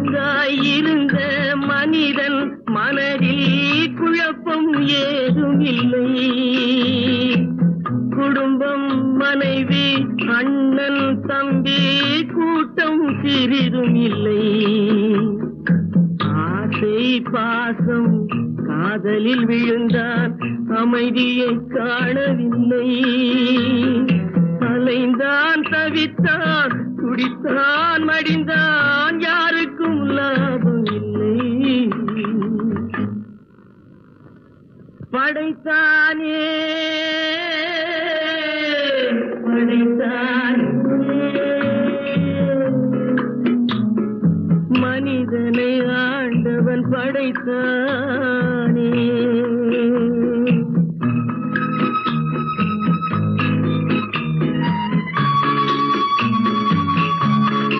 ஒழுங்காயிருந்த மனிதன் மனதில் குழப்பம் ஏதும் இல்லை. குடும்பம், மனைவி, அண்ணன், தம்பி, கூட்டம் சிறிதும் இல்லை. ஆசை பாசம் காதலில் விழுந்தான், அமைதியை காணவில்லை. அலைந்தான், தவித்தான், துடித்தான், மடிந்தான், யாருக்கும் லாபம் இல்லை. படைத்தானே படைத்தானே மனிதனை ஆண்டவன் படைத்தானே.